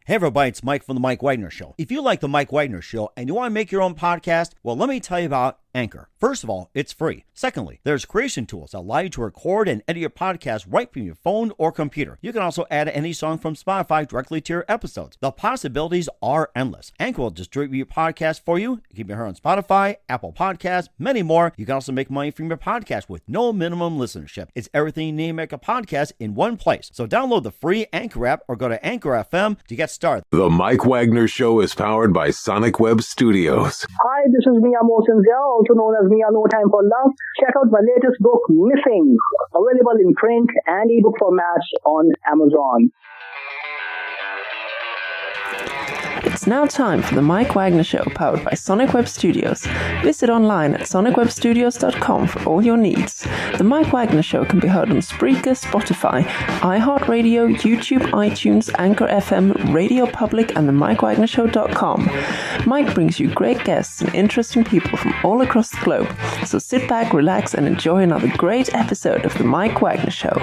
Hey everybody, it's Mike from The Mike Wagner Show. If you like The Mike Wagner Show and you want to make your own podcast, well, let me tell you about Anchor. First of all, it's free. Secondly, there's creation tools that allow you to record and edit your podcast right from your phone or computer. You can also add any song from Spotify directly to your episodes. The possibilities are endless. Anchor will distribute your podcast for you. You can be heard on Spotify, Apple Podcasts, many more. You can also make money from your podcast with no minimum listenership. It's everything you need to make a podcast in one place. So download the free Anchor app or go to Anchor FM to get started. The Mike Wagner Show is powered by Sonic Web Studios. Hi, this is Mia Mosensia, also known as Mia No Time for Love. Check out my latest book, Missing, available in print and ebook formats on Amazon. It's now time for the Mike Wagner Show, powered by Sonic Web Studios. Visit online at sonicwebstudios.com for all your needs. The Mike Wagner Show can be heard on Spreaker, Spotify, iHeartRadio, YouTube, iTunes, Anchor FM, Radio Public, and the MikeWagnerShow.com. Mike brings you great guests and interesting people from all across the globe. So sit back, relax, and enjoy another great episode of the Mike Wagner Show.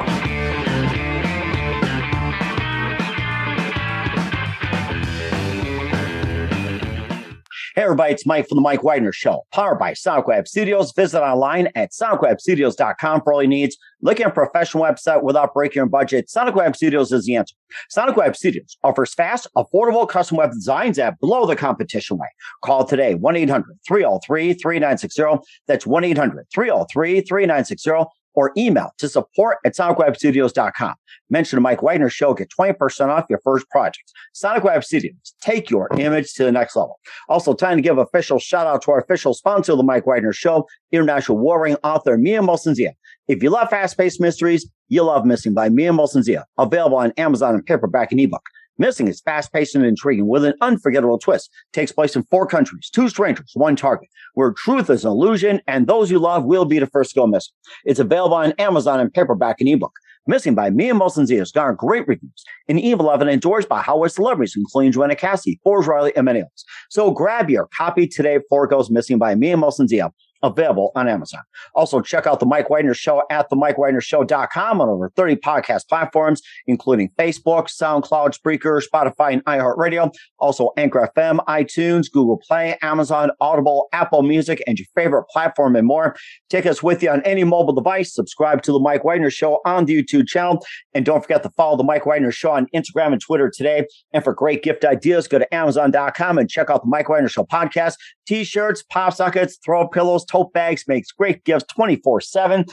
Hey everybody, it's Mike from The Mike Wagner Show, powered by Sonic Web Studios. Visit online at sonicwebstudios.com for all your needs. Looking at a professional website without breaking your budget, Sonic Web Studios is the answer. Sonic Web Studios offers fast, affordable custom web designs that blow the competition away. Call today, 1-800-303-3960. That's 1-800-303-3960. Or email to support@sonicwebstudios.com. Mention the Mike Wagner Show, get 20% off your first project. Sonic Web Studios, take your image to the next level. Also, time to give official shout out to our official sponsor of the Mike Wagner Show, international warring author Mia Mosensia. If you love fast-paced mysteries, you'll love Missing by Mia Mosensia, available on Amazon in paperback and ebook. Missing is fast-paced and intriguing with an unforgettable twist. Takes place in 4 countries, 2 strangers, 1 target, where truth is an illusion and those you love will be the first to go missing. It's available on Amazon in paperback and ebook. Missing by Mia Mosensia has garnered great reviews and even endorsed by Hollywood celebrities, including Joanna Cassidy, Forbes Riley, and many others. So grab your copy today before it goes missing by Mia Mosensia. Available on Amazon. Also, check out The Mike Wagner Show at themikewagnershow.com on over 30 podcast platforms, including Facebook, SoundCloud, Spreaker, Spotify, and iHeartRadio. Also, Anchor FM, iTunes, Google Play, Amazon, Audible, Apple Music, and your favorite platform and more. Take us with you on any mobile device. Subscribe to The Mike Wagner Show on the YouTube channel. And don't forget to follow The Mike Wagner Show on Instagram and Twitter today. And for great gift ideas, go to Amazon.com and check out The Mike Wagner Show podcast. T-shirts, pop sockets, throw pillows, tote bags, makes great gifts 24/7.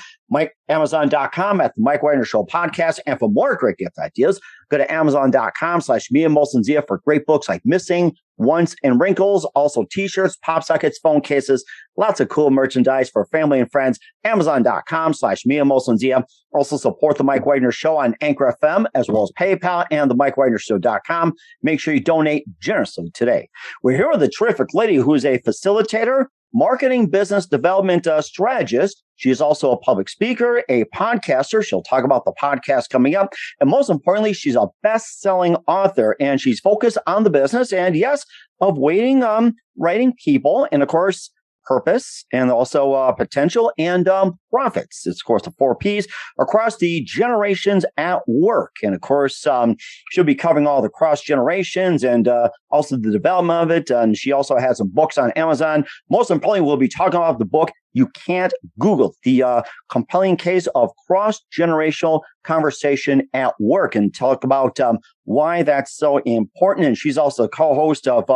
Amazon.com at the Mike Wagner Show podcast. And for more great gift ideas, go to Amazon.com/Mia Mosensia for great books like Missing, Once, and Wrinkles. Also T-shirts, pop sockets, phone cases, lots of cool merchandise for family and friends. Amazon.com/Mia Mosensia. Also support the Mike Wagner Show on Anchor FM, as well as PayPal and the MikeWagnerShow.com. Make sure you donate generously today. We're here with a terrific lady who is a facilitator, marketing business development strategist. She is also a public speaker, a podcaster. She'll talk about the podcast coming up. And most importantly, she's a best-selling author, and she's focused on the business and, yes, of writing people, and of course, purpose, and also potential and profits. It's, of course, the 4 Ps across the generations at work. And, of course, she'll be covering all the cross generations and also the development of it. And she also has some books on Amazon. Most importantly, we'll be talking about the book You Can't Google, the compelling case of cross-generational conversation at work, and talk about why that's so important. And she's also a co-host of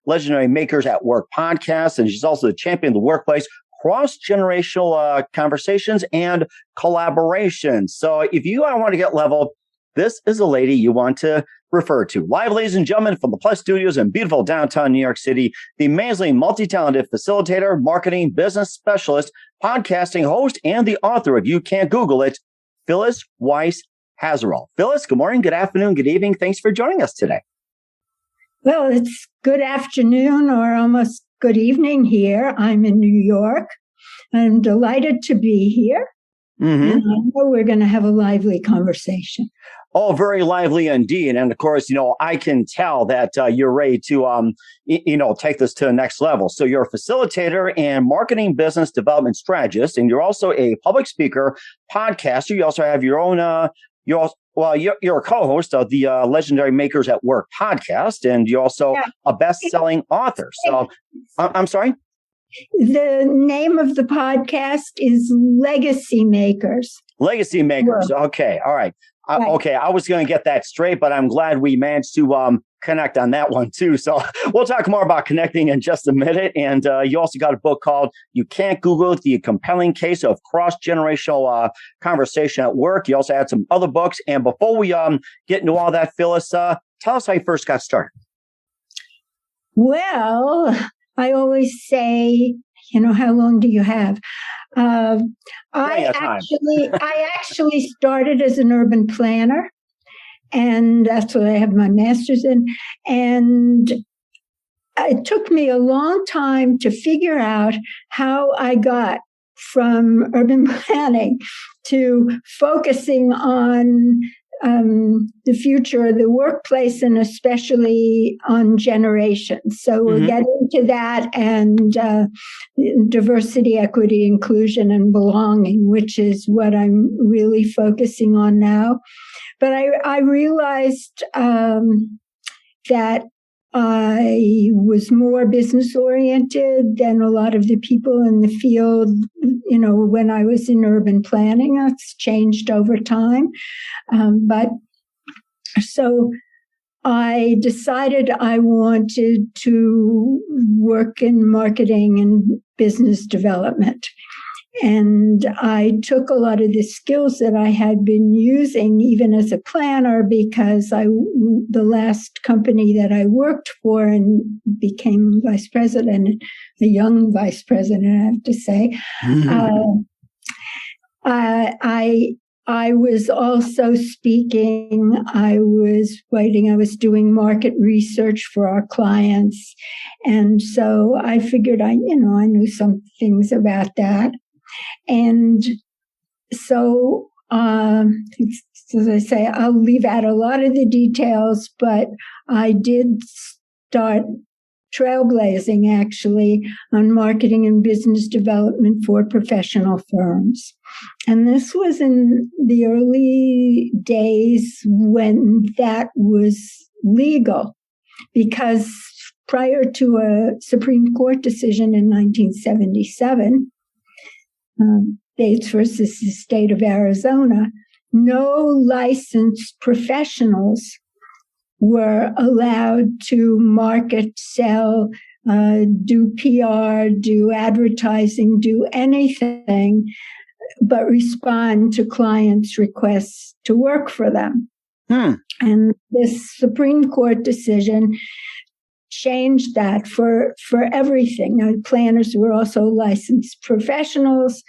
Legendary Makers at Work podcast, and she's also the champion of the workplace, cross-generational conversations and collaboration. So if you want to get leveled, this is a lady you want to refer to. Live, ladies and gentlemen, from the Plus Studios in beautiful downtown New York City, the amazingly multi-talented facilitator, marketing, business specialist, podcasting host, and the author of You Can't Google It, Phyllis Weiss Haserot. Phyllis, good morning, good afternoon, good evening. Thanks for joining us today. Well, it's good afternoon or almost good evening here. I'm in New York. I'm delighted to be here. Mm-hmm. And I know we're going to have a lively conversation. Oh, very lively indeed. And of course, I can tell that you're ready to, take this to the next level. So you're a facilitator and marketing business development strategist, and you're also a public speaker, podcaster. You also have your own, Well, you're a co-host of the Legendary Makers at Work podcast, and you're also a best-selling author. So, I'm sorry? The name of the podcast is Legacy Makers. Legacy Makers. Work. Okay. All right. Right. Okay. I was going to get that straight, but I'm glad we managed to connect on that one too. So we'll talk more about connecting in just a minute. And you also got a book called You Can't Google It, The Compelling Case of Cross-Generational Conversation at Work. You also had some other books. And before we get into all that, Phyllis, tell us how you first got started. Well, I always say, how long do you have? I actually started as an urban planner, and that's what I have my master's in. And it took me a long time to figure out how I got from urban planning to focusing on the future of the workplace, and especially on generations. So we'll get into that, and diversity, equity, inclusion, and belonging, which is what I'm really focusing on now. But I realized that I was more business oriented than a lot of the people in the field, when I was in urban planning. That's changed over time. But so I decided I wanted to work in marketing and business development. And I took a lot of the skills that I had been using even as a planner, because the last company that I worked for and became vice president, a young vice president, I have to say, I was also speaking, I was writing, I was doing market research for our clients. And so I figured I knew some things about that. And so, as I say, I'll leave out a lot of the details, but I did start trailblazing actually on marketing and business development for professional firms. And this was in the early days when that was legal, because prior to a Supreme Court decision in 1977, Bates versus the state of Arizona, no licensed professionals were allowed to market, sell, do PR, do advertising, do anything but respond to clients' requests to work for them. And this Supreme Court decision changed that for everything. Now, planners were also licensed professionals,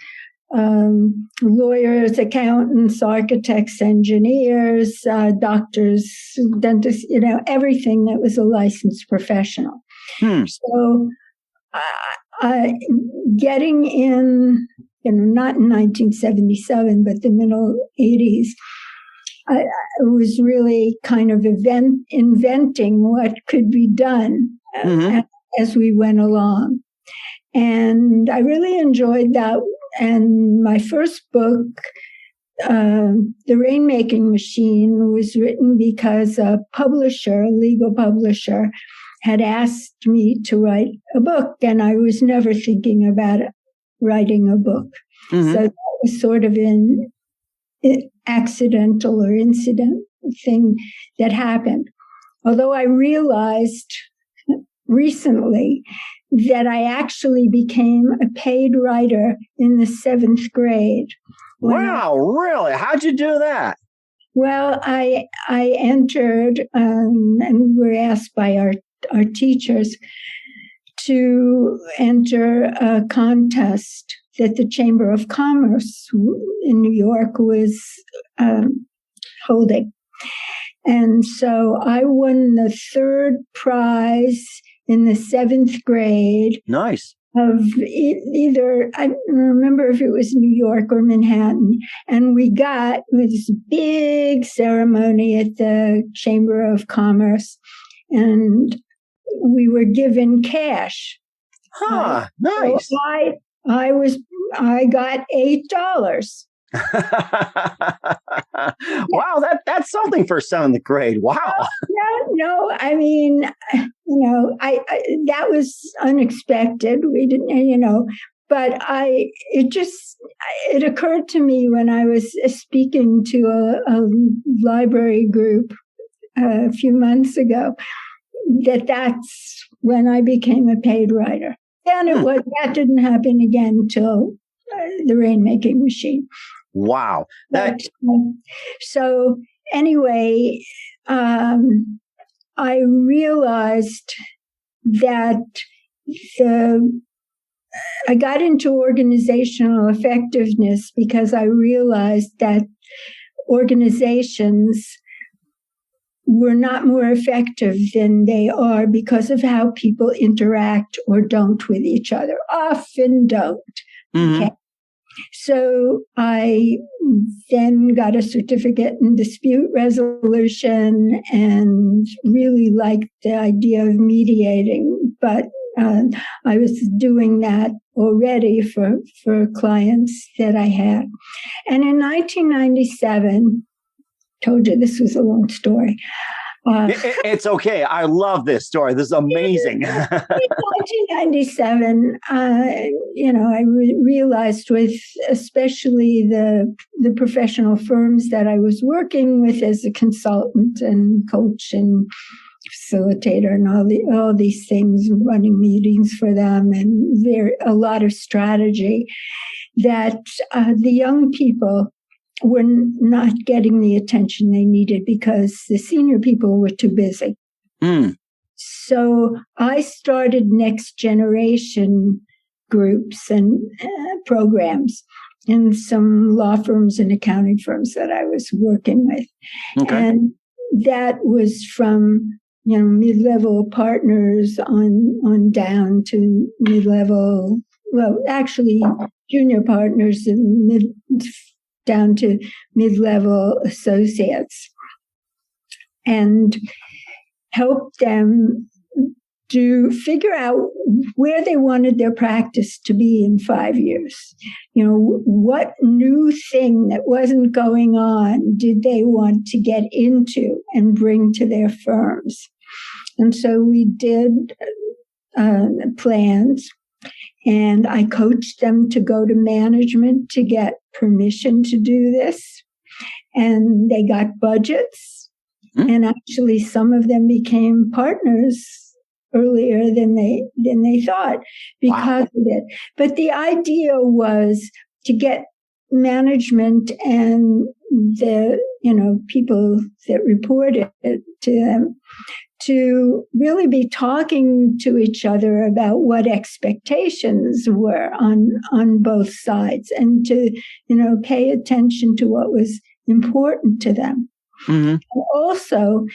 lawyers, accountants, architects, engineers, doctors, dentists, everything that was a licensed professional. So getting in, not in 1977, but the middle 80s, I was really kind of inventing what could be done as we went along. And I really enjoyed that. And my first book, The Rainmaking Machine, was written because a legal publisher, had asked me to write a book, and I was never thinking about writing a book. So that was sort of an accidental or incident thing that happened. Although I realized recently that I actually became a paid writer in the 7th grade. Wow, really? How'd you do that? Well, I entered, and we were asked by our teachers to enter a contest that the Chamber of Commerce in New York was holding. And so I won the 3rd prize in the 7th grade. Nice. Of either, I don't remember if it was New York or Manhattan. And we got this big ceremony at the Chamber of Commerce, and we were given cash. Nice. So I got $8. Wow, that's something for 7th grade. Wow. No, I mean, I that was unexpected. We didn't, but it occurred to me when I was speaking to a library group a few months ago that's when I became a paid writer. And that didn't happen again till the Rainmaking Machine. Wow. So anyway, I realized that I got into organizational effectiveness because I realized that organizations were not more effective than they are because of how people interact or don't with each other. Often don't. Mm-hmm. Okay. So I then got a certificate in dispute resolution and really liked the idea of mediating, but I was doing that already for clients that I had. And in 1997, told you this was a long story. It's okay. I love this story. This is amazing. In 1997, I realized with especially the professional firms that I was working with as a consultant and coach and facilitator and all these things, running meetings for them, and a lot of strategy, that the young people were not getting the attention they needed because the senior people were too busy. Mm. So I started next generation groups and programs in some law firms and accounting firms that I was working with. Okay. And that was from mid-level partners on down to mid-level, well, actually junior partners and down to mid-level associates, and help them to figure out where they wanted their practice to be in 5 years. What new thing that wasn't going on did they want to get into and bring to their firms? And so we did plans, and I coached them to go to management to get permission to do this. And they got budgets. Mm-hmm. And actually some of them became partners earlier than they thought because of it. But the idea was to get management and the people that reported to them to really be talking to each other about what expectations were on both sides, and to pay attention to what was important to them. Mm-hmm. And also,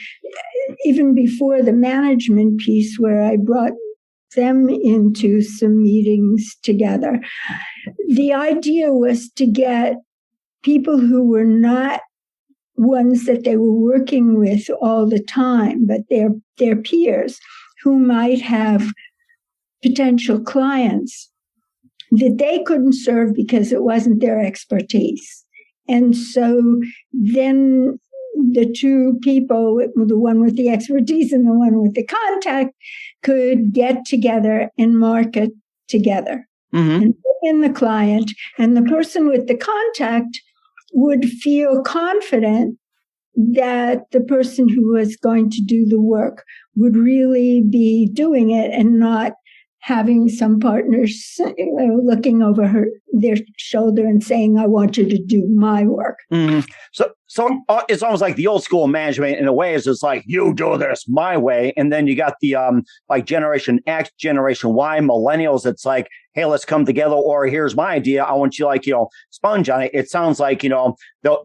even before the management piece, where I brought them into some meetings together, the idea was to get people who were not ones that they were working with all the time, but their peers who might have potential clients that they couldn't serve because it wasn't their expertise. And so then the two people, the one with the expertise and the one with the contact, could get together and market together. Mm-hmm. And put in the client, and the person with the contact would feel confident that the person who was going to do the work would really be doing it and not having some partners looking over their shoulder and saying, I want you to do my work. Mm-hmm. So it's almost like the old school management in a way is just like, you do this my way. And then you got the like Generation X, Generation Y, millennials. It's like, hey, let's come together, or here's my idea. I want you sponge on it. It sounds like, the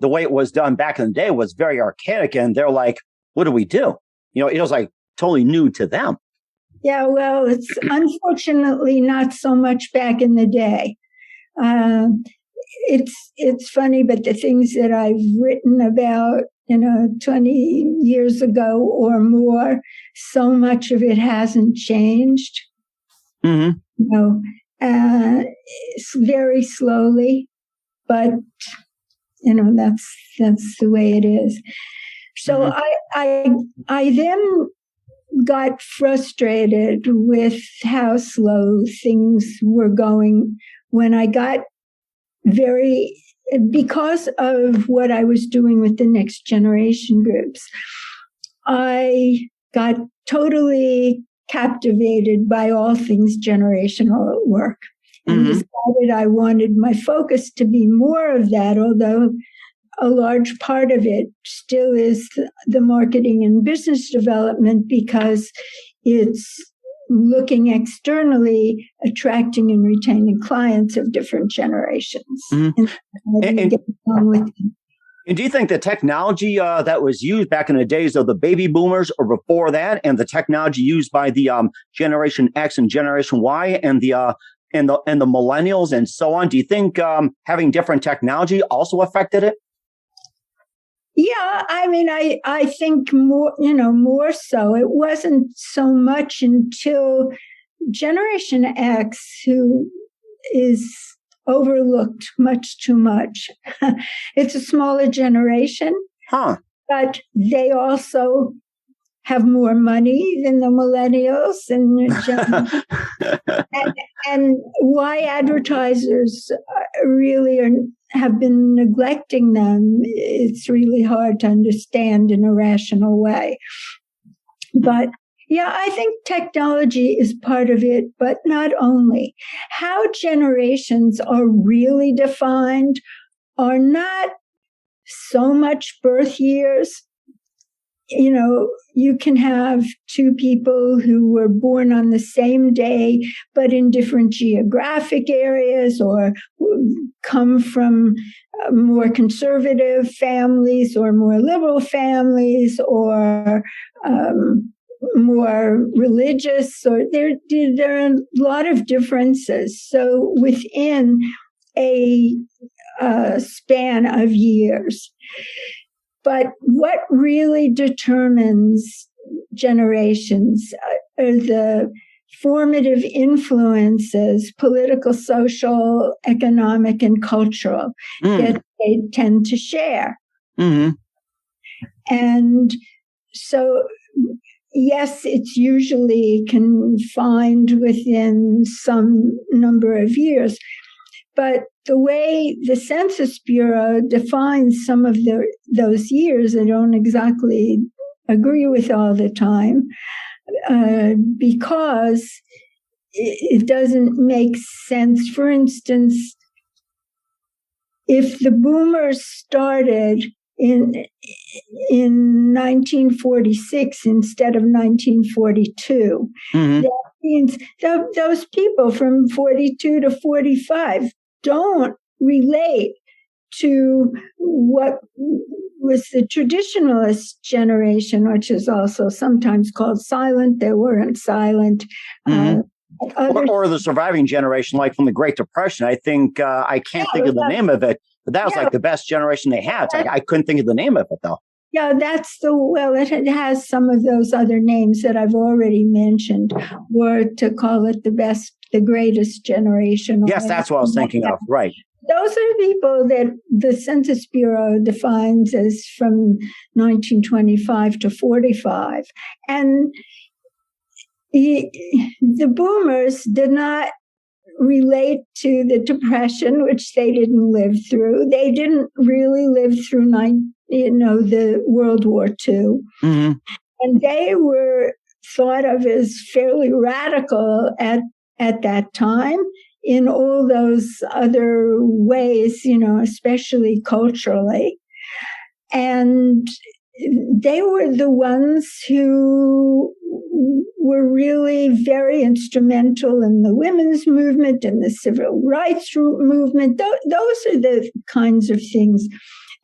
way it was done back in the day was very archaic, and they're like, what do we do? It was like totally new to them. Yeah, well, it's unfortunately not so much back in the day. It's funny, but the things that I've written about, 20 years ago or more, so much of it hasn't changed. Mm-hmm. It's very slowly, but that's the way it is. So I then got frustrated with how slow things were going when I got because of what I was doing with the next generation groups. I got totally captivated by all things generational at work and decided I wanted my focus to be more of that, although a large part of it still is the marketing and business development, because it's looking externally, attracting and retaining clients of different generations. And do you think the technology that was used back in the days of the baby boomers or before that, and the technology used by the Generation X and Generation Y and the millennials and so on, do you think having different technology also affected it? Yeah, I mean, I think more so. It wasn't so much until Generation X, who is overlooked much too much. It's a smaller generation, but they also have more money than the millennials, and why advertisers really have been neglecting them, it's really hard to understand in a rational way. But yeah, I think technology is part of it, but not only. How generations are really defined are not so much birth years. You can have two people who were born on the same day, but in different geographic areas, or come from more conservative families or more liberal families, or more religious, or there are a lot of differences. So within a span of years. But what really determines generations are the formative influences, political, social, economic, and cultural, that they tend to share. And so, yes, it's usually confined within some number of years, but the way the Census Bureau defines some of those years, I don't exactly agree with all the time, because it doesn't make sense. For instance, if the boomers started in 1946 instead of 1942, that means those people from 42 to 45 don't relate to what was the traditionalist generation, which is also sometimes called silent. They weren't silent. Or the surviving generation, like from the Great Depression. I think I can't think of the name of it, but that was like the best generation they had. I couldn't think of the name of it, though. Yeah, it has some of those other names that I've already mentioned, or to call it the greatest generation. Yes, that's what I was thinking of. Right. Those are people that the Census Bureau defines as from 1925 to 45. And the boomers did not relate to the Depression, which they didn't live through. They didn't really live through the World War II. And they were thought of as fairly radical at that time in all those other ways, especially culturally. And they were the ones who were really very instrumental in the women's movement and the civil rights movement. Those are the kinds of things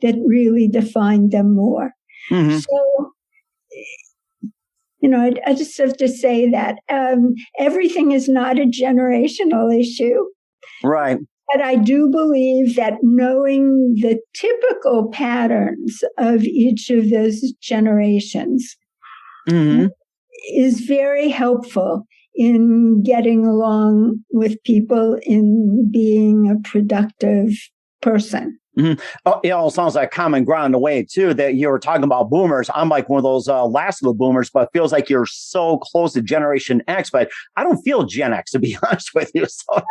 that really defined them more. So, I just have to say that everything is not a generational issue. Right. But I do believe that knowing the typical patterns of each of those generations is very helpful in getting along with people, in being a productive person. Mm-hmm. Oh, it sounds like common ground in a way, too, that you were talking about boomers. I'm like one of those last of the boomers, but it feels like you're so close to Generation X, but I don't feel Gen X, to be honest with you. So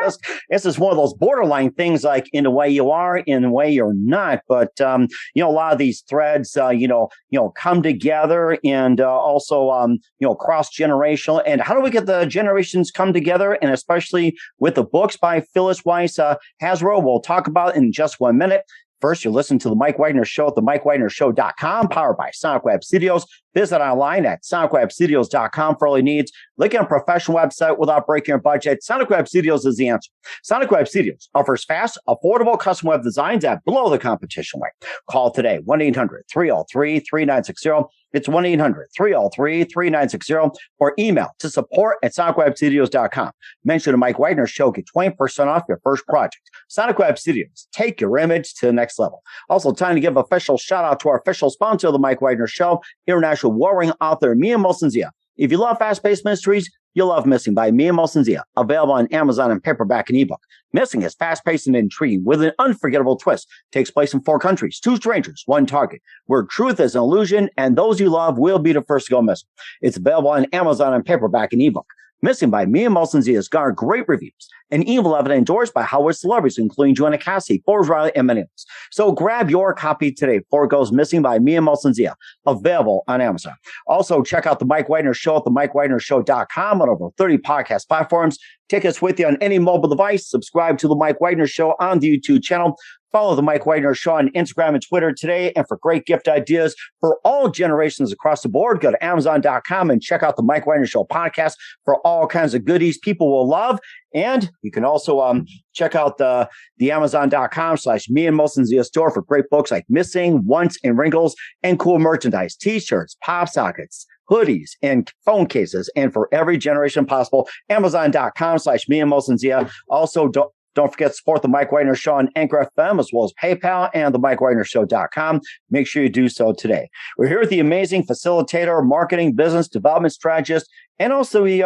it's just one of those borderline things, like in the way you are, in the way you're not. But, a lot of these threads, come together and also, cross-generational. And how do we get the generations come together? And especially with the books by Phyllis Weiss Haserot, we'll talk about in just 1 minute. First, you're listening to The Mike Wagner Show at themikewagnershow.com, powered by Sonic Web Studios. Visit online at sonicwebstudios.com for all your needs. Look at a professional website without breaking your budget. Sonic Web Studios is the answer. Sonic Web Studios offers fast, affordable custom web designs that blow the competition away. Call today, 1-800-303-3960. It's 1-800-303-3960, or email to support@sonicwebstudios.com. Mention the Mike Wagner Show, get 20% off your first project. Sonic Web Studios, take your image to the next level. Also, time to give a official shout out to our official sponsor of the Mike Wagner Show, international warring author Mia Molson-Zia. If you love fast-paced mysteries, you'll love Missing by Mia Molson-Zia, available on Amazon in paperback and ebook. Missing is fast-paced and intriguing with an unforgettable twist. Takes place in 4 countries, 2 strangers, 1 target, where truth is an illusion and those you love will be the first to go missing. It's available on Amazon in paperback and ebook. Missing by Mia Molson-Zia has garnered great reviews and even endorsed by Hollywood celebrities, including Joanna Cassidy, Forbes Riley, and many others. So grab your copy today before it goes missing by Mia Molson-Zia, available on Amazon. Also, check out The Mike Wagner Show at themikewagnershow.com on over 30 podcast platforms. Take us with you on any mobile device. Subscribe to The Mike Wagner Show on the YouTube channel. Follow The Mike Wagner Show on Instagram and Twitter today. And for great gift ideas for all generations across the board, go to Amazon.com and check out The Mike Wagner Show podcast for all kinds of goodies people will love. And you can also check out the Amazon.com/Mia Molson-Zia store for great books like Missing, Once, and Wrinkles, and cool merchandise, t-shirts, pop sockets, hoodies, and phone cases, and for every generation possible. Amazon.com/Mia Molson-Zia. Also, don't forget to support the Mike Wagner Show on Anchor FM, as well as PayPal and the MikeWagnerShow.com. Make sure you do so today. We're here with the amazing facilitator, marketing, business development strategist, and also the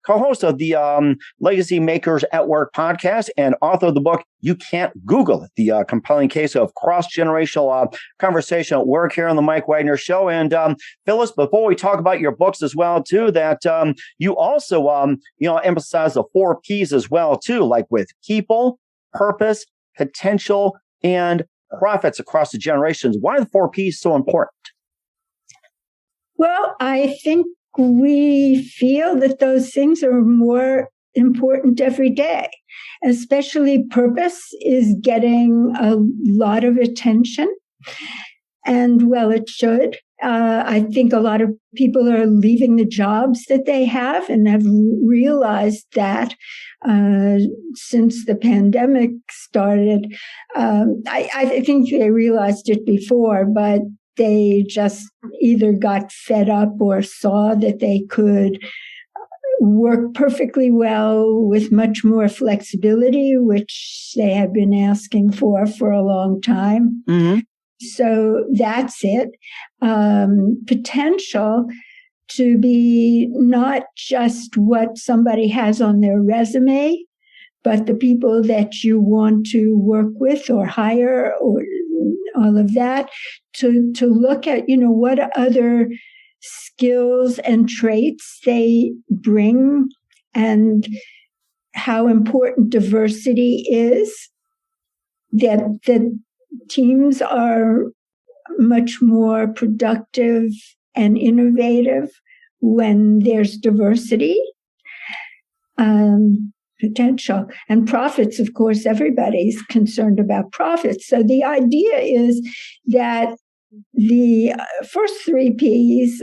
co-host of the Legacy Makers at Work podcast and author of the book, You Can't Google It, the compelling case of cross-generational conversation at work here on the Mike Wagner Show. And Phyllis, before we talk about your books as well, too, that you also, emphasize the 4 Ps as well, too, like with people, purpose, potential, and profits across the generations. Why are the 4 Ps so important? Well, I think we feel that those things are more important every day, especially purpose is getting a lot of attention. And well, it should. I think a lot of people are leaving the jobs that they have and have realized that since the pandemic started. I think they realized it before, but they just either got fed up or saw that they could work perfectly well with much more flexibility, which they had been asking for a long time. Mm-hmm. So that's it. Potential to be not just what somebody has on their resume, but the people that you want to work with or hire or all of that, to look at, what other skills and traits they bring and how important diversity is, that teams are much more productive and innovative when there's diversity. Potential and profits, of course, everybody's concerned about profits. So the idea is that the first 3 Ps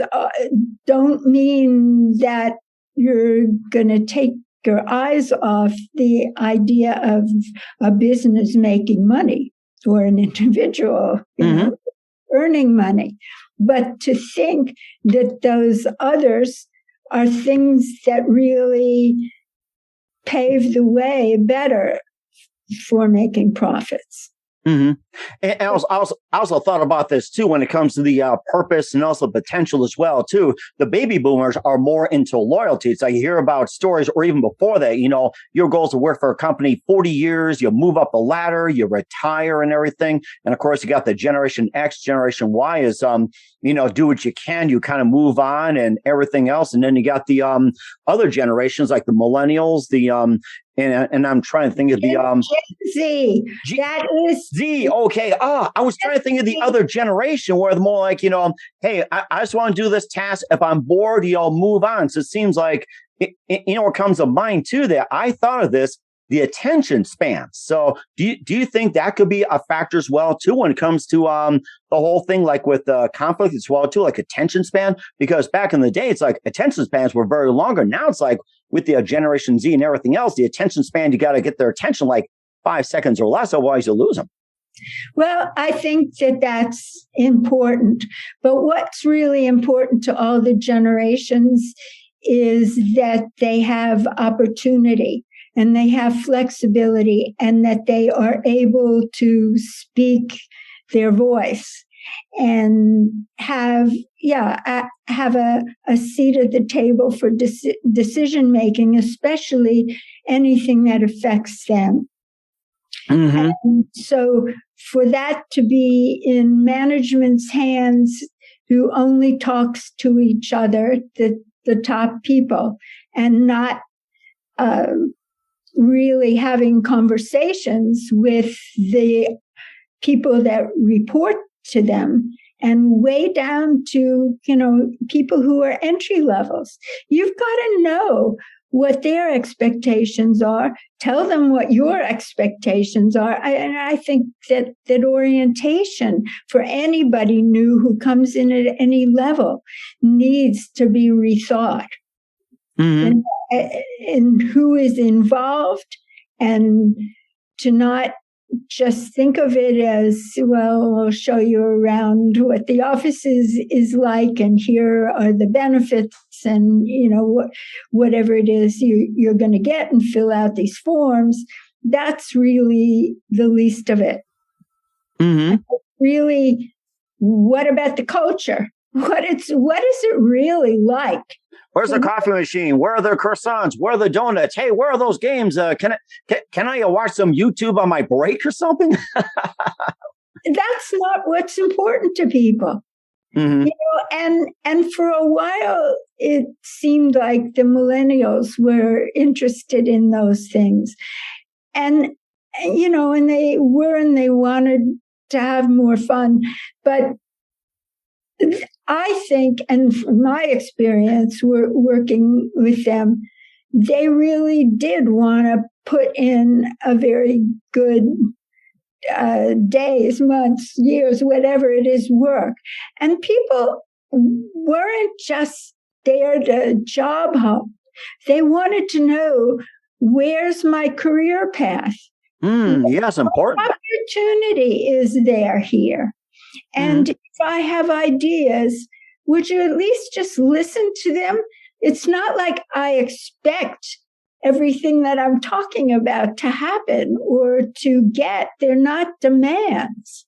don't mean that you're going to take your eyes off the idea of a business making money or an individual earning money, but to think that those others are things that really pave the way better for making profits. Mm-hmm. And I also thought about this too when it comes to the purpose and also potential as well too. The baby boomers are more into loyalty. It's like you hear about stories, or even before that, your goal is to work for a company 40 years, you move up a ladder, you retire and everything. And of course, you got the Generation X, Generation Y is, do what you can, you kind of move on and everything else. And then you got the other generations like the millennials, and I'm trying to think of the Z. That is Z. Okay. I was trying to think of the other generation where the more like, hey, I just want to do this task. If I'm bored, move on. So it seems like, what comes to mind too that I thought of this, the attention span. So do you think that could be a factor as well too when it comes to the whole thing, like with conflict as well too, like attention span? Because back in the day, it's like attention spans were very longer. Now it's like with the Generation Z and everything else, the attention span, you got to get their attention like 5 seconds or less, otherwise you'll lose them. Well, I think that that's important. But what's really important to all the generations is that they have opportunity and they have flexibility and that they are able to speak their voice and have a seat at the table for decision making, especially anything that affects them. Mm-hmm. And so for that to be in management's hands, who only talks to each other, the top people, and not really having conversations with the people that report to them, and way down to, people who are entry levels. You've got to know what their expectations are. Tell them what your expectations are. And I think that orientation for anybody new who comes in at any level needs to be rethought. Mm-hmm. And who is involved, and to not just think of it as, well, we'll show you around what the office is like, and here are the benefits, and, whatever it is you're going to get, and fill out these forms. That's really the least of it. Mm-hmm. Really, what about the culture? What is it really like? Where's the coffee machine? Where are the croissants? Where are the donuts? Hey, where are those games? Can I watch some YouTube on my break or something? That's not what's important to people. Mm-hmm. And for a while, it seemed like the millennials were interested in those things. And they wanted to have more fun. But I think, and from my experience working with them, they really did want to put in a very good days, months, years, whatever it is, work. And people weren't just there to job hop. They wanted to know, where's my career path? Yes, important. What opportunity is there here? And if I have ideas, would you at least just listen to them? It's not like I expect everything that I'm talking about to happen or to get. They're not demands.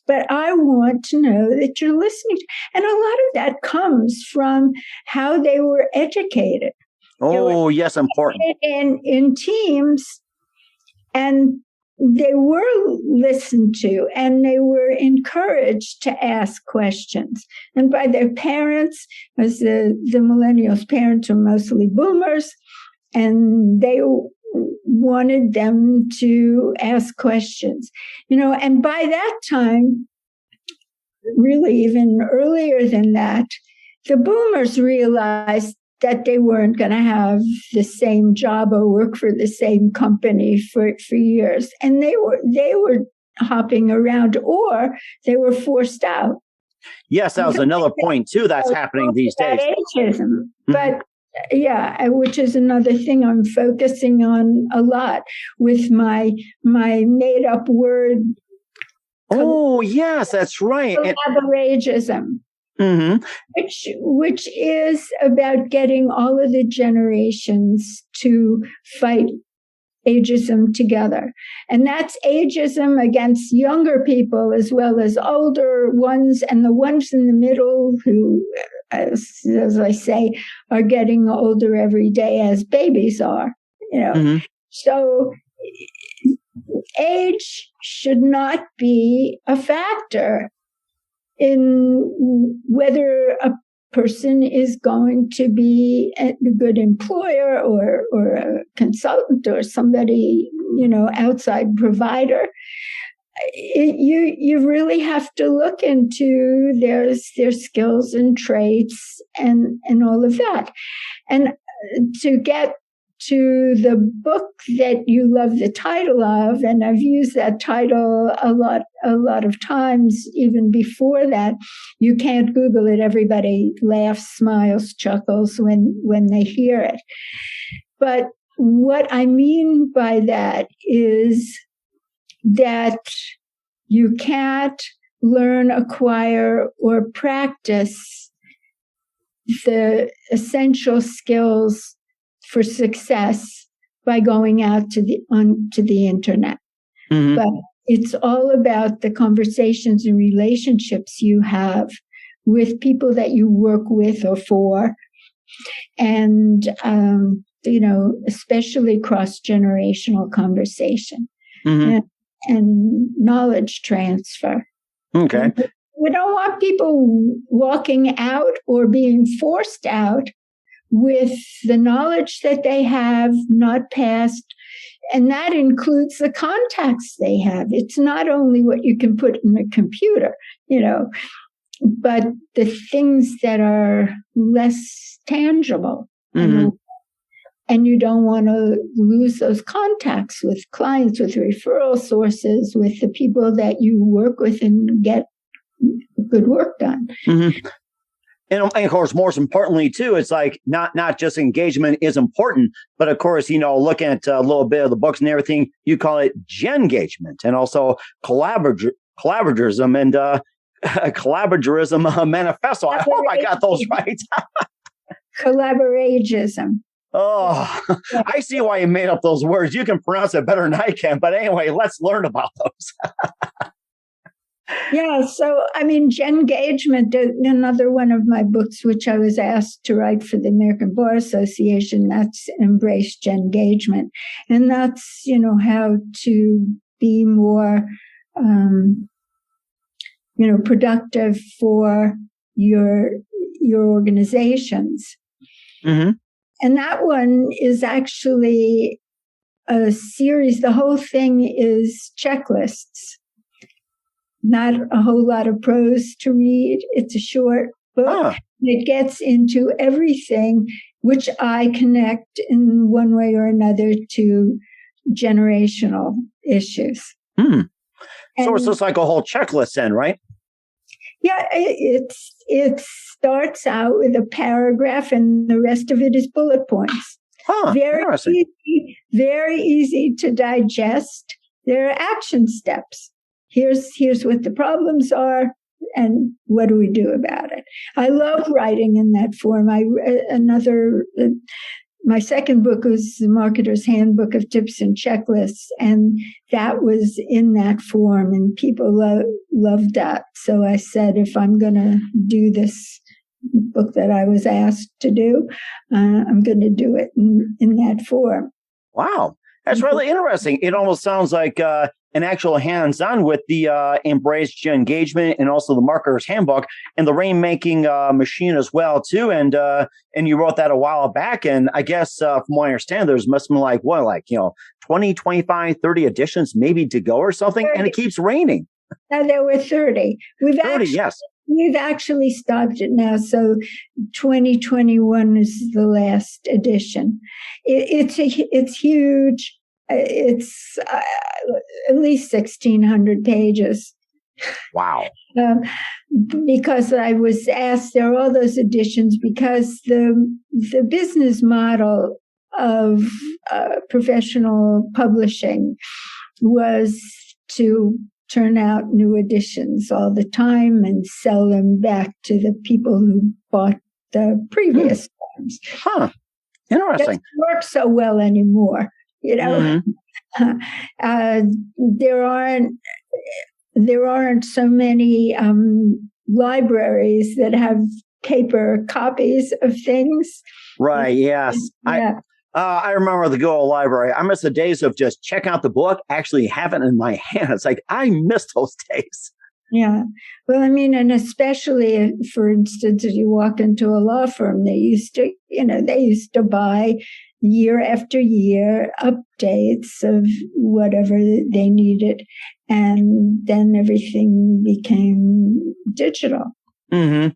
But I want to know that you're listening. And a lot of that comes from how they were educated. Oh, yes, important. In teams, and they were listened to, and they were encouraged to ask questions. And by their parents, as the millennials' parents are mostly boomers, and they wanted them to ask questions. And by that time, really even earlier than that, the boomers realized that they weren't going to have the same job or work for the same company for years. And they were hopping around, or they were forced out. Yes, that was another point too that's happening these days. Ageism. But which is another thing I'm focusing on a lot with my made up word. Oh, yes, that's right. Ageism. Mm-hmm. Which is about getting all of the generations to fight ageism together. And that's ageism against younger people as well as older ones, and the ones in the middle who, as I say, are getting older every day as babies are. So age should not be a factor in whether a person is going to be a good employer or a consultant or somebody, outside provider. You really have to look into their skills and traits and all of that. And to get to the book that you love the title of, and I've used that title a lot of times even before that. You can't Google it. Everybody laughs, smiles, chuckles when they hear it. But what I mean by that is that you can't learn, acquire, or practice the essential skills for success by going out onto the internet. Mm-hmm. But it's all about the conversations and relationships you have with people that you work with or for, and especially cross-generational conversation. Mm-hmm. and knowledge transfer. Okay. We don't want people walking out or being forced out with the knowledge that they have not passed. And that includes the contacts they have. It's not only what you can put in a computer, but the things that are less tangible. Mm-hmm. And you don't want to lose those contacts with clients, with referral sources, with the people that you work with and get good work done. Mm-hmm. And of course, most importantly, too, it's like not just engagement is important, but of course, looking at a little bit of the books and everything, you call it gen-gagement and also collaboratism and collaboratism manifesto. I hope I got those right. Collaboratism. Oh, I see why you made up those words. You can pronounce it better than I can. But anyway, let's learn about those. Yeah. So, gen-gagement, another one of my books, which I was asked to write for the American Bar Association, that's Embrace Gen-gagement. And that's, how to be more, productive for your organizations. Mm-hmm. And that one is actually a series. The whole thing is checklists, not a whole lot of prose to read. It's a short book. Ah. It gets into everything, which I connect in one way or another to generational issues. Hmm. So it's just like a whole checklist then, right? Yeah, it starts out with a paragraph and the rest of it is bullet points. Huh, very easy to digest. There are action steps. Here's what the problems are and what do we do about it. I love writing in that form. My second book was The Marketer's Handbook of Tips and Checklists, and that was in that form, and people loved that. So I said, if I'm going to do this book that I was asked to do, I'm going to do it in that form. Wow, that's really interesting. It almost sounds like an actual hands-on with the Embrace Gen-gagement and also the Marketer's Handbook and the Rainmaking Machine as well, too. And you wrote that a while back. And I guess from what I understand, there's must have been 20, 25, 30 editions maybe to go or something. 30. And it keeps raining. There were 30. We've actually stopped it now. So 2021 is the last edition. It's huge. It's at least 1,600 pages. Wow. Because I was asked, there are all those editions because the business model of professional publishing was to turn out new editions all the time and sell them back to the people who bought the previous ones. Huh. Interesting. It doesn't work so well anymore. Mm-hmm. There aren't so many libraries that have paper copies of things. Right. Yes. Yeah. I remember the good old library. I miss the days of just check out the book, actually have it in my hand. It's like, I miss those days. Yeah. Well, I mean, and especially, for instance, if you walk into a law firm, they used to buy year after year updates of whatever they needed. And then everything became digital. Mm-hmm.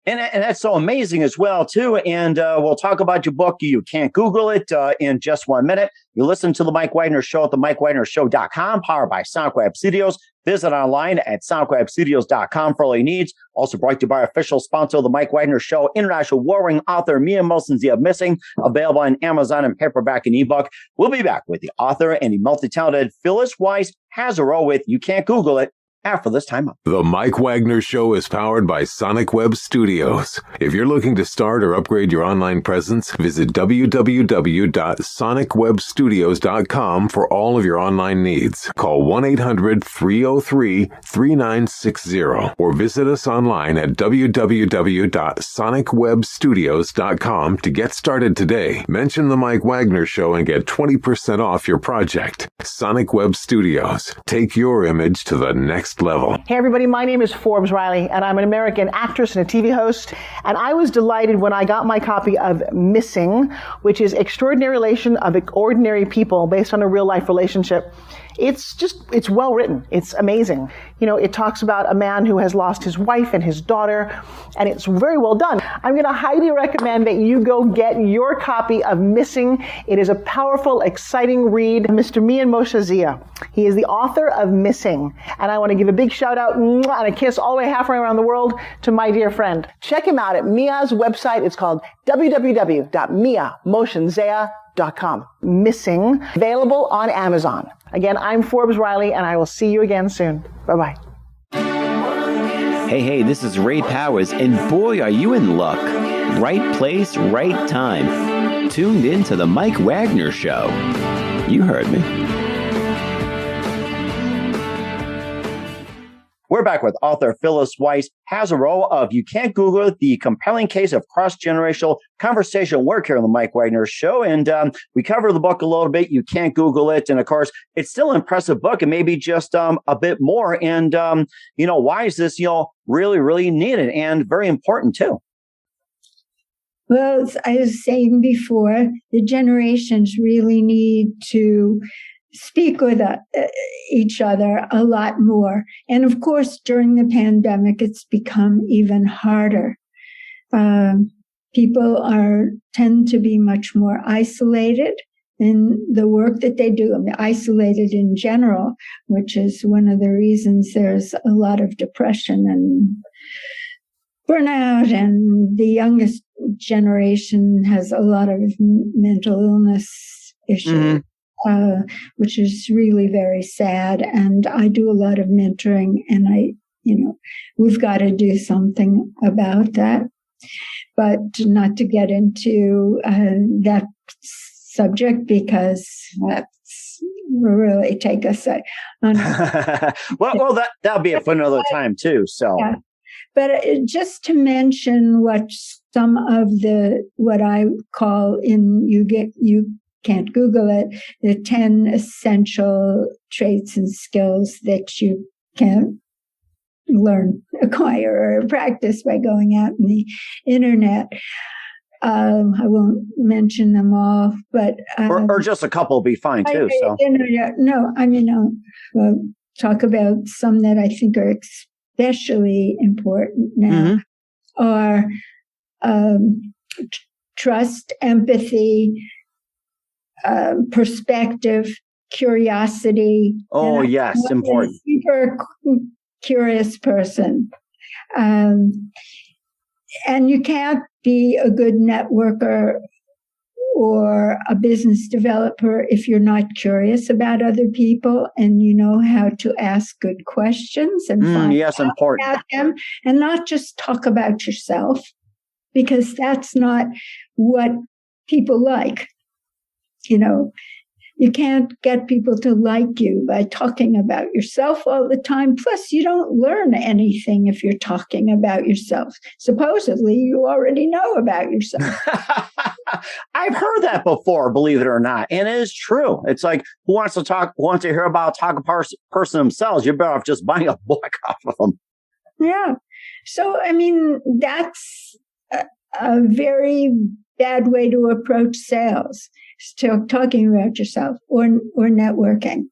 And that's so amazing as well, too. And we'll talk about your book. You can't Google it in just 1 minute. You listen to The Mike Wagner Show at themikewagnershow.com, powered by Sonic Web Studios. Visit online at sonicwebstudios.com for all your needs. Also brought to you by official sponsor of The Mike Wagner Show, international warring author Mia Molson's The Missing, available on Amazon and paperback and ebook. We'll be back with the author and the multi-talented Phyllis Weiss Haserot with You Can't Google It after this time up. The Mike Wagner Show is powered by Sonic Web Studios. If you're looking to start or upgrade your online presence, visit www.sonicwebstudios.com for all of your online needs. Call 1-800-303-3960 or visit us online at www.sonicwebstudios.com to get started today. Mention The Mike Wagner Show and get 20% off your project. Sonic Web Studios. Take your image to the next level. Hey everybody, my name is Forbes Riley and I'm an American actress and a TV host, and I was delighted when I got my copy of Missing, which is Extraordinary Relation of Ordinary People based on a real life relationship. It's well written. It's amazing. You know, it talks about a man who has lost his wife and his daughter, and it's very well done. I'm going to highly recommend that you go get your copy of Missing. It is a powerful, exciting read. Mr. Mian Moshe Zia. He is the author of Missing, and I want to give a big shout out and a kiss all the way halfway around the world to my dear friend. Check him out at Mia's website. It's called www.miamosenzea.com. Missing, available on Amazon. Again, I'm Forbes Riley, and I will see you again soon. Bye-bye. Hey, this is Ray Powers, and boy, are you in luck. Right place, right time. Tuned in to The Mike Wagner Show. You heard me. We're back with author Phyllis Weiss Haserot of You Can't Google It, the compelling case of cross-generational conversational work here on the Mike Wagner Show. And we cover the book a little bit. You Can't Google It. And of course, it's still an impressive book and maybe just a bit more. And, why is this, really, really needed and very important too? Well, as I was saying before, the generations really need to speak with each other a lot more. And of course, during the pandemic, it's become even harder. People tend to be much more isolated in the work that they do. I mean, isolated in general, which is one of the reasons there's a lot of depression and burnout, and the youngest generation has a lot of mental illness issues. Mm-hmm. Which is really very sad. And I do a lot of mentoring, and we've got to do something about that. But not to get into that subject, because that's really take us on. well, that'll be it for another time too. So, yeah. But just to mention what I call you can't Google it, the 10 essential traits and skills that you can learn, acquire, or practice by going out in the internet. I won't mention them all, but... or just a couple will be fine too. We'll talk about some that I think are especially important now. Mm-hmm. Are trust, empathy, perspective, curiosity. Oh, yes, important. A super curious person. And you can't be a good networker or a business developer if you're not curious about other people and you know how to ask good questions and find out important. About them, and not just talk about yourself, because that's not what people like. You can't get people to like you by talking about yourself all the time. Plus, you don't learn anything if you're talking about yourself. Supposedly, you already know about yourself. I've heard that before, believe it or not. And it is true. It's like, who wants to hear about talk a person themselves? You're better off just buying a book off of them. Yeah. So, I mean, that's a very bad way to approach sales, talking about yourself or networking.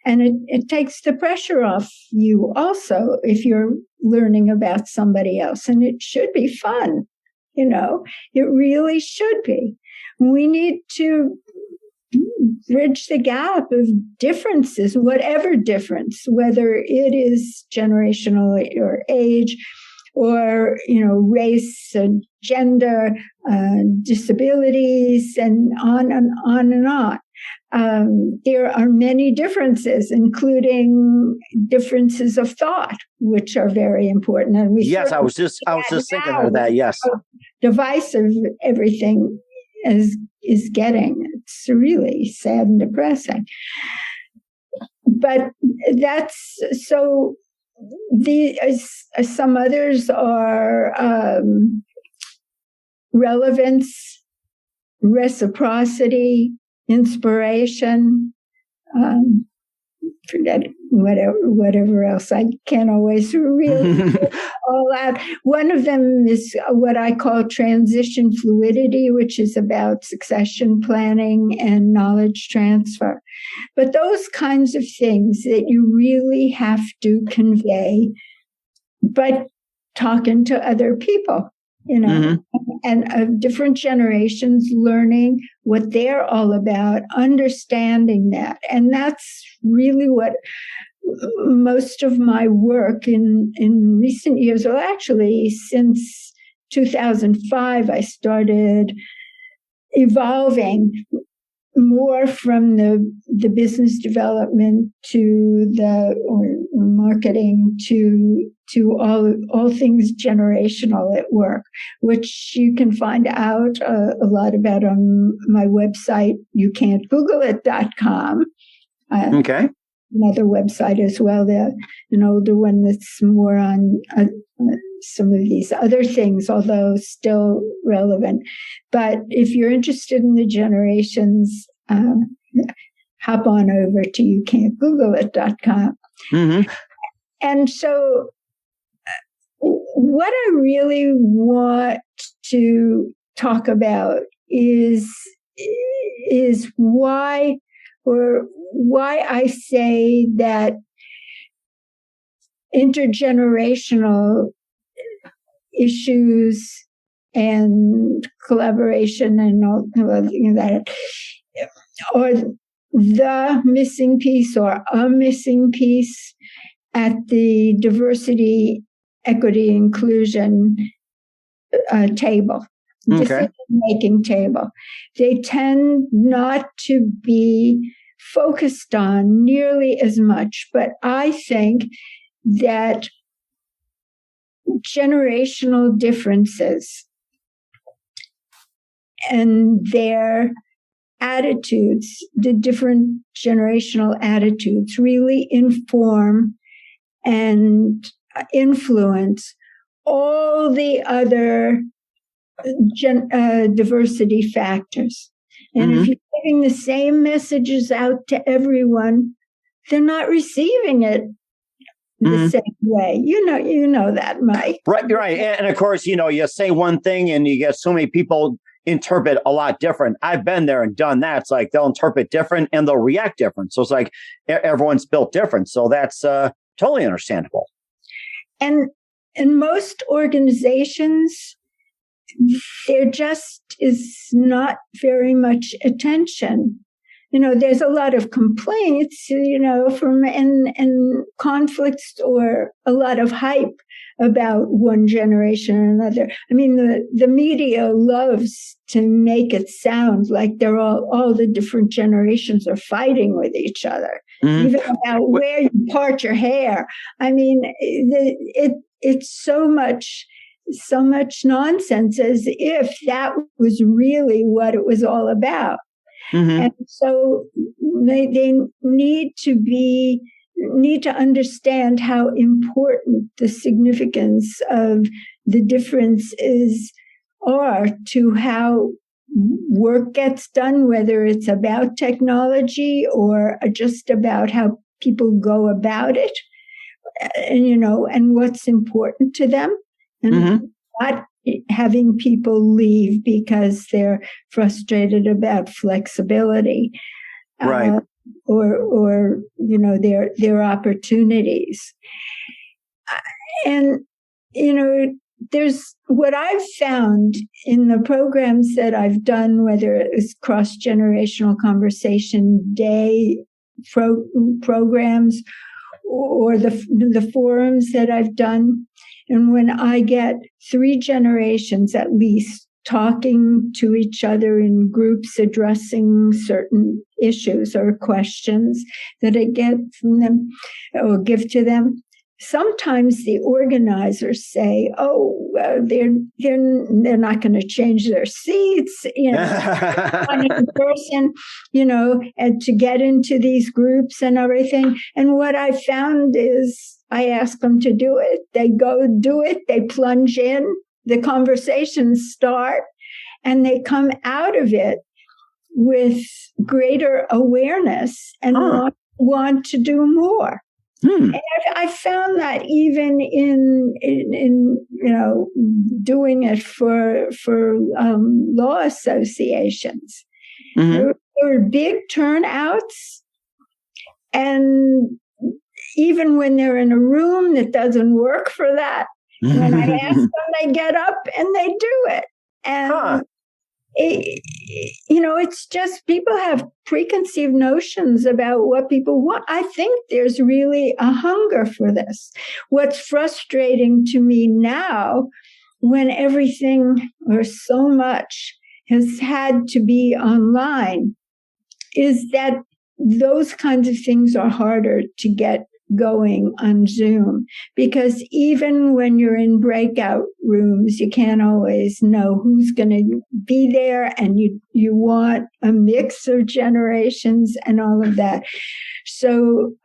And it takes the pressure off you also if you're learning about somebody else. And it should be fun. It really should be. We need to bridge the gap of differences, whatever difference, whether it is generational or age or, race and gender, disabilities, and on and on and on. There are many differences, including differences of thought, which are very important. And I was just thinking of that. Yes, divisive everything is getting. It's really sad and depressing. But that's so. Some others are relevance, reciprocity, inspiration, forget whatever else. I can't always really all out. One of them is what I call transition fluidity, which is about succession planning and knowledge transfer. But those kinds of things that you really have to convey, but talking to other people, and of different generations, learning what they're all about, understanding that. And that's really what most of my work in recent years, well, actually since 2005, I started evolving more from the business development to the or marketing to all things generational at work, which you can find out a lot about on my website, youcan'tgoogleit.com. Okay. Another website as well, an older one that's more on some of these other things, although still relevant. But if you're interested in the generations, hop on over to youcan'tgoogleit.com. Mm-hmm. And so what I really want to talk about is why I say that intergenerational issues and collaboration and all that are the missing piece or a missing piece at the diversity, equity, inclusion table, decision-making table. They tend not to be focused on nearly as much, but I think that generational differences and their attitudes, the different generational attitudes, really inform and influence all the other diversity factors. And if you're giving the same messages out to everyone, they're not receiving it the same way. You know that, Mike. Right. And of course, you say one thing and you get so many people interpret a lot different. I've been there and done that. It's like they'll interpret different and they'll react different. So it's like everyone's built different. So that's totally understandable. And in most organizations, there just is not very much attention. There's a lot of complaints, from and conflicts or a lot of hype about one generation or another. I mean, the media loves to make it sound like they're all the different generations are fighting with each other, even about where you part your hair. I mean, it's so much nonsense, as if that was really what it was all about. And so they need to understand how important the significance of the differences are to how work gets done, whether it's about technology or just about how people go about it, and what's important to them, and not having people leave because they're frustrated about flexibility, right? Or their opportunities. And there's what I've found in the programs that I've done, whether it's cross-generational conversation day programs or the forums that I've done. And when I get 3 generations at least talking to each other in groups, addressing certain issues or questions that I get from them or give to them, sometimes the organizers say, "Oh, they're not going to change their seats, one person, and to get into these groups and everything." And what I found is, I ask them to do it. They go do it. They plunge in. The conversations start, and they come out of it with greater awareness and want to do more. And I found that even in doing it for law associations, there were big turnouts, and even when they're in a room that doesn't work for that, when I ask them, they get up and they do it. And it's just people have preconceived notions about what people want. I think there's really a hunger for this. What's frustrating to me now, when everything or so much has had to be online, is that those kinds of things are harder to get going on Zoom, because even when you're in breakout rooms, you can't always know who's going to be there, and you want a mix of generations and all of that. So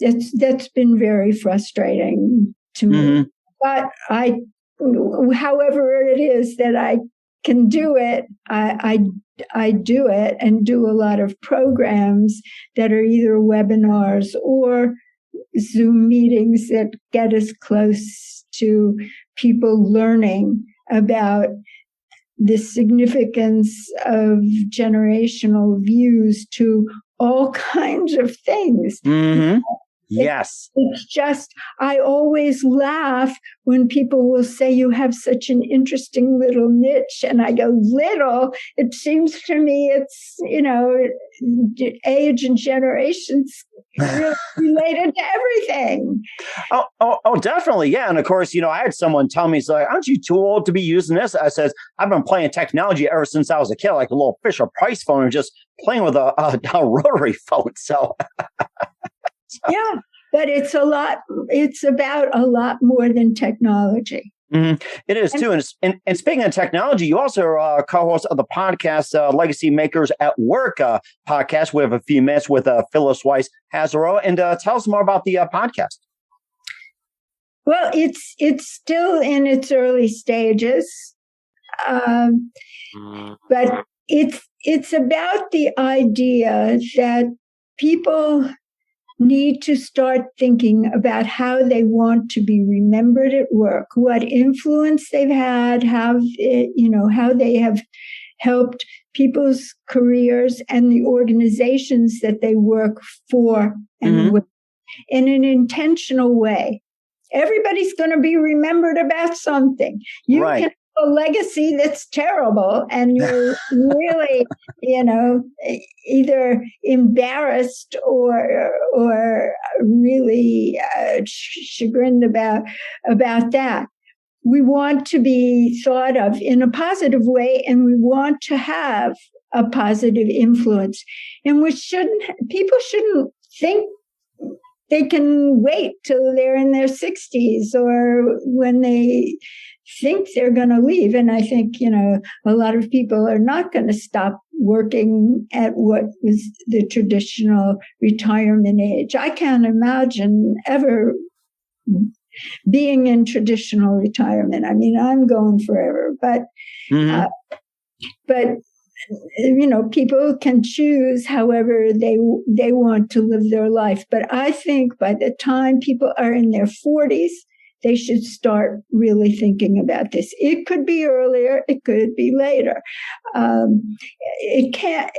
that's been very frustrating to me. But however it is that I can do it, I do it, and do a lot of programs that are either webinars or Zoom meetings that get us close to people learning about the significance of generational views to all kinds of things. Yes. It's just, I always laugh when people will say, "You have such an interesting little niche." And I go, "Little? It seems to me it's, age and generations really related to everything." Oh, definitely. Yeah. And of course, I had someone tell me, "So aren't you too old to be using this?" I says, "I've been playing technology ever since I was a kid, like a little Fisher Price phone, and just playing with a rotary phone." So yeah, but it's about a lot more than technology. It is too. And speaking of technology, you also are co-host of the podcast Legacy Makers at Work podcast. We have a few minutes with Phyllis Weiss Haserot, and tell us more about the podcast. Well, it's still in its early stages, but it's about the idea that people need to start thinking about how they want to be remembered at work, what influence they've had, how they have helped people's careers and the organizations that they work for and with, in an intentional way. Everybody's going to be remembered about something. You can have a legacy that's terrible, and you're really, either embarrassed or really chagrined about that. We want to be thought of in a positive way, and we want to have a positive influence. And people shouldn't think they can wait till they're in their 60s or when they think they're going to leave. And I think, a lot of people are not going to stop working at what was the traditional retirement age. I can't imagine ever being in traditional retirement. I mean, I'm going forever, but people can choose however they want to live their life. But I think by the time people are in their 40s, they should start really thinking about this. It could be earlier, it could be later. It can't.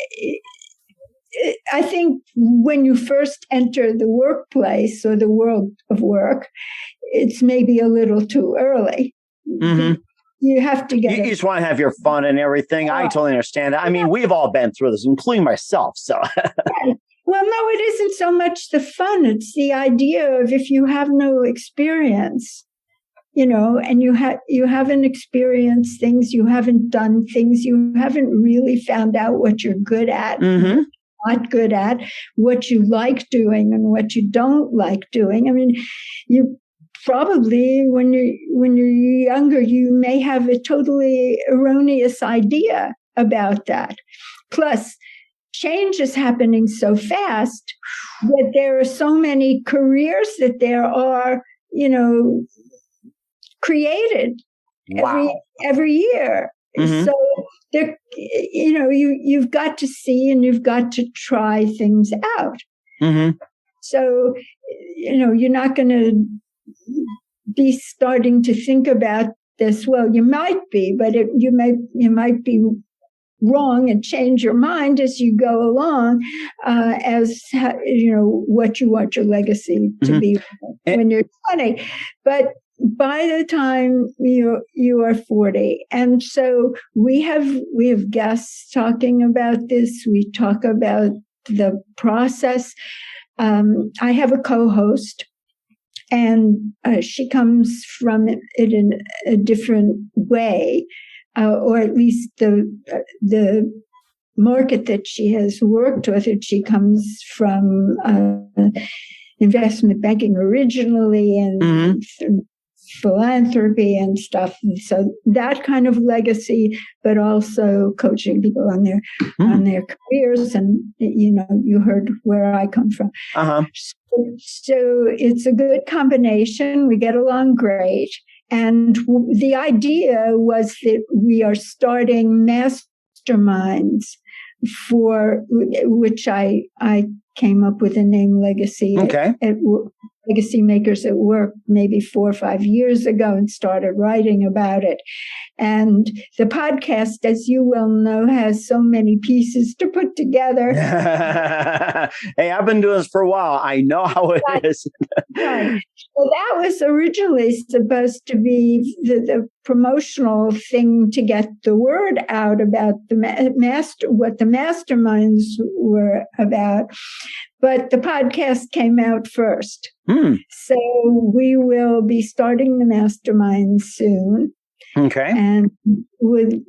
I think when you first enter the workplace or the world of work, it's maybe a little too early. You have to get. You just want to have your fun and everything. I totally understand that. I mean, we've all been through this, including myself. So. Right. Well, no, it isn't so much the fun. It's the idea of if you have no experience, and you haven't experienced things, you haven't done things, you haven't really found out what you're good at, not good at, what you like doing and what you don't like doing. I mean, you probably, when you're younger, you may have a totally erroneous idea about that. Plus, change is happening so fast that there are so many careers that there are, created every year. So there, you've got to see and you've got to try things out. So, you're not going to be starting to think about this. Well, you might be, but you might be wrong and change your mind as you go along, as what you want your legacy to be when you're 20. But by the time you are 40, and so we have guests talking about this. We talk about the process. I have a co-host, and she comes from it in a different way. Or at least the market that she has worked with, she comes from investment banking originally and philanthropy and stuff. So that kind of legacy, but also coaching people on their careers. And you heard where I come from. So it's a good combination. We get along great. And the idea was that we are starting masterminds for which I came up with the name Legacy. Legacy Makers at Work maybe 4 or 5 years ago and started writing about it. And the podcast, as you well know, has so many pieces to put together. Hey, I've been doing this for a while. I know how it is. Right. Well, that was originally supposed to be the promotional thing to get the word out about what the masterminds were about. But the podcast came out first. So we will be starting the mastermind soon. Okay. And would,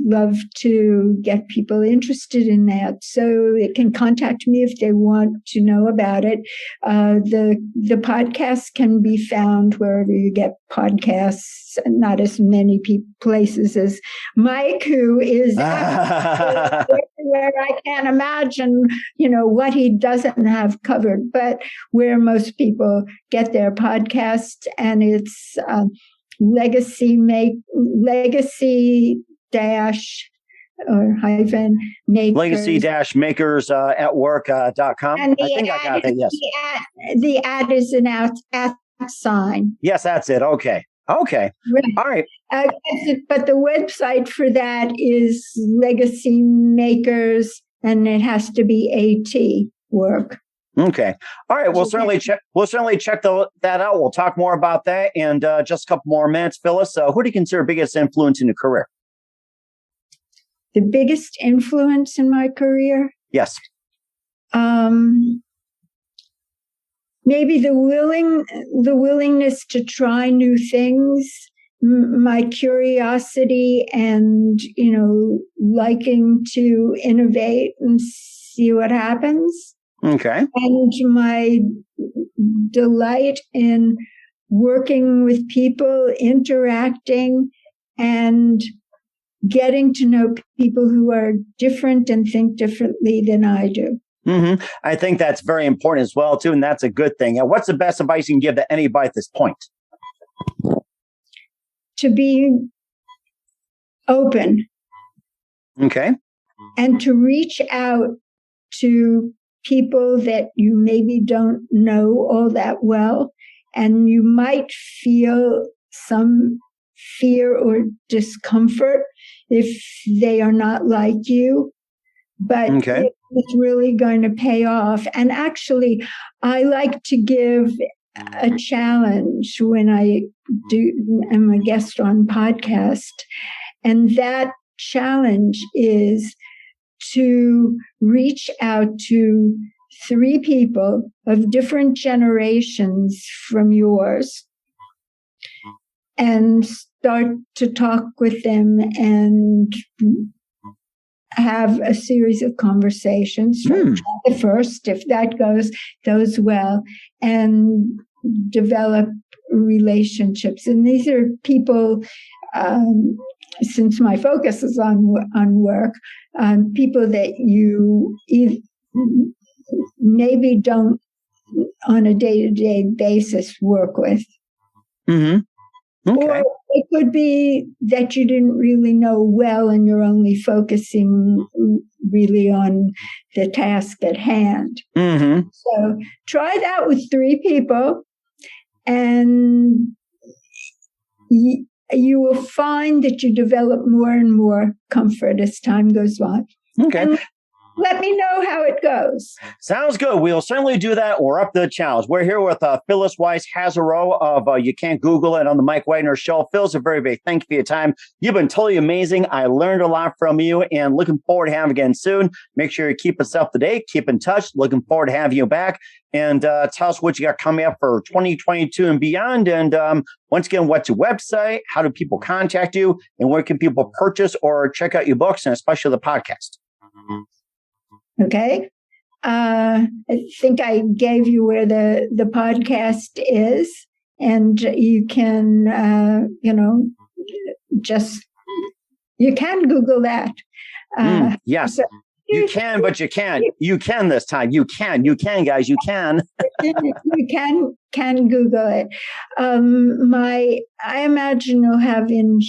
love to get people interested in that. So they can contact me if they want to know about it. The podcast can be found wherever you get podcasts, not as many places as Mike, who is where I can't imagine, what he doesn't have covered, but where most people get their podcasts, and it's legacy makers at work.com. And I think I got that. Yes. The ad is an at sign. Yes, that's it. Okay. Right. All right. But the website for that is Legacy Makers, and it has to be AT work. Okay. All right. We'll certainly check that out. We'll talk more about that in just a couple more minutes. Phyllis, who do you consider biggest influence in your career? The biggest influence in my career? Yes. Maybe the willingness to try new things, my curiosity, and liking to innovate and see what happens. Okay. And my delight in working with people, interacting, and getting to know people who are different and think differently than I do. Mm-hmm. I think that's very important as well, too, and that's a good thing. And what's the best advice you can give to anybody at this point? To be open. Okay. And to reach out to people that you maybe don't know all that well, and you might feel some fear or discomfort if they are not like you, but it's really going to pay off. And actually, I like to give a challenge when I am a guest on podcast, and that challenge is to reach out to 3 people of different generations from yours and start to talk with them and have a series of conversations. Try first, if that goes well, and develop relationships. And these are people, since my focus is on work, people that you maybe don't on a day-to-day basis work with. Mm-hmm. Okay. Or it could be that you didn't really know well and you're only focusing really on the task at hand. Mm-hmm. So try that with 3 people, and you will find that you develop more and more comfort as time goes on. Okay. And let me know how it goes. Sounds good. We'll certainly do that. We're up to the challenge. We're here with Phyllis Weiss Haserot of You Can't Google It on the Mike Wagner Show. Phyllis, a very big thank you for your time. You've been totally amazing. I learned a lot from you, and looking forward to having you again soon. Make sure you keep us up to date. Keep in touch. Looking forward to having you back. And tell us what you got coming up for 2022 and beyond. And once again, what's your website? How do people contact you? And where can people purchase or check out your books, and especially the podcast? Okay. I think I gave you where the podcast is, and you can, you can Google that. Yes. You can, but you can't. You can this time. You can, guys. You can. You can Google it. I imagine you'll have in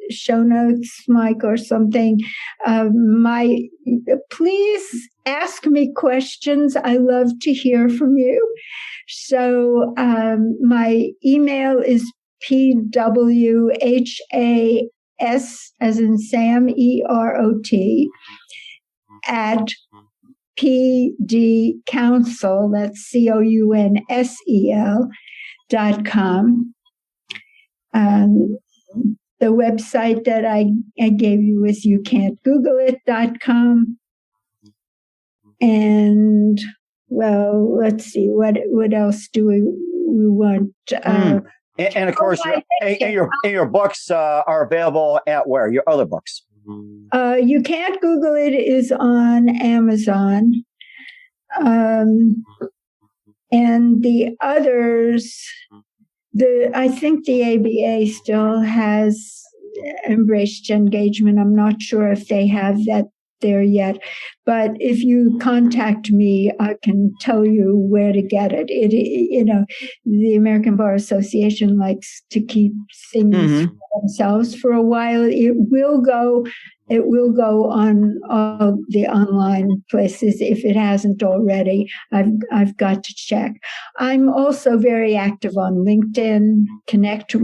show notes, Mike, or something. Please ask me questions. I love to hear from you. So my email is pwhas as in Sam, EROT at pdcounsel, that's COUNSEL.com. The website that I gave you is youcan'tgoogleit.com. And, well, let's see, what else do we want? And of course, your books are available at where? Your other books? You Can't Google It is on Amazon. And the others, I think the ABA still has embraced engagement. I'm not sure if they have that there yet, but if you contact me, I can tell you where to get it. The American Bar Association likes to keep things for themselves for a while. It will go on all the online places if it hasn't already. I've got to check. I'm also very active on LinkedIn. Connect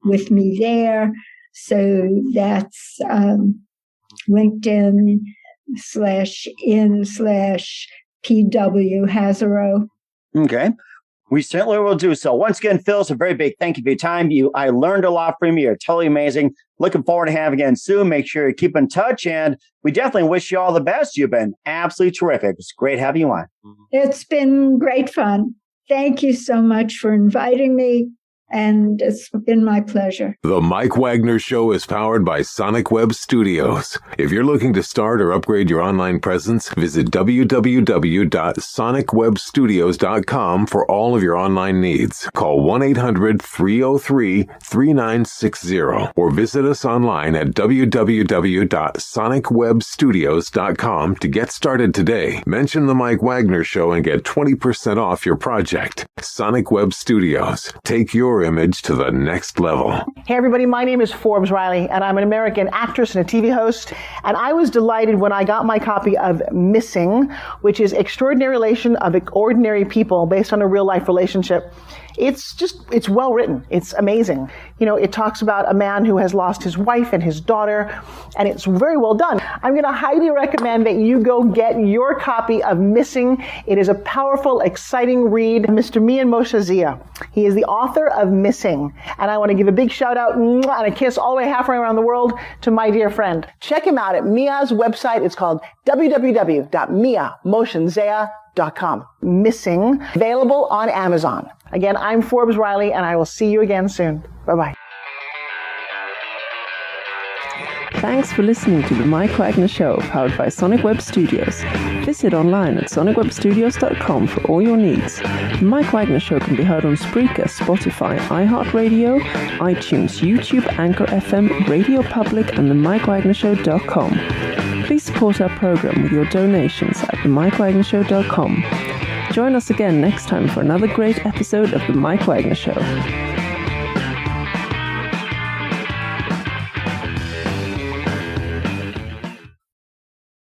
with me there. So that's LinkedIn/in/PW Haserot. Okay. We certainly will do so. Once again, Phyllis, a very big thank you for your time. I learned a lot from you. You're totally amazing. Looking forward to having you again soon. Make sure you keep in touch, and we definitely wish you all the best. You've been absolutely terrific. It's great having you on. It's been great fun. Thank you so much for inviting me. And it's been my pleasure. The Mike Wagner Show is powered by Sonic Web Studios. If you're looking to start or upgrade your online presence, visit www.sonicwebstudios.com for all of your online needs. Call 1-800-303-3960 or visit us online at www.sonicwebstudios.com to get started today. Mention the Mike Wagner Show and get 20% off your project. Sonic Web Studios. Take your image to the next level. Hey everybody, my name is Forbes Riley and I'm an American actress and a TV host, and I was delighted when I got my copy of Missing, which is Extraordinary Relation of Ordinary People based on a real life relationship. It's well written. It's amazing. You know, it talks about a man who has lost his wife and his daughter, and it's very well done. I'm going to highly recommend that you go get your copy of Missing. It is a powerful, exciting read. Mr. Mian Moshe Zia. He is the author of Missing, and I want to give a big shout out and a kiss all the way halfway around the world to my dear friend. Check him out at Mia's website. It's called www.miamoshenzea.com. Missing, available on Amazon. Again, I'm Forbes Riley, and I will see you again soon. Bye-bye. Thanks for listening to The Mike Wagner Show, powered by Sonic Web Studios. Visit online at sonicwebstudios.com for all your needs. The Mike Wagner Show can be heard on Spreaker, Spotify, iHeartRadio, iTunes, YouTube, Anchor FM, Radio Public, and themikewagnershow.com. Please support our program with your donations at themikewagnershow.com. Join us again next time for another great episode of The Mike Wagner Show.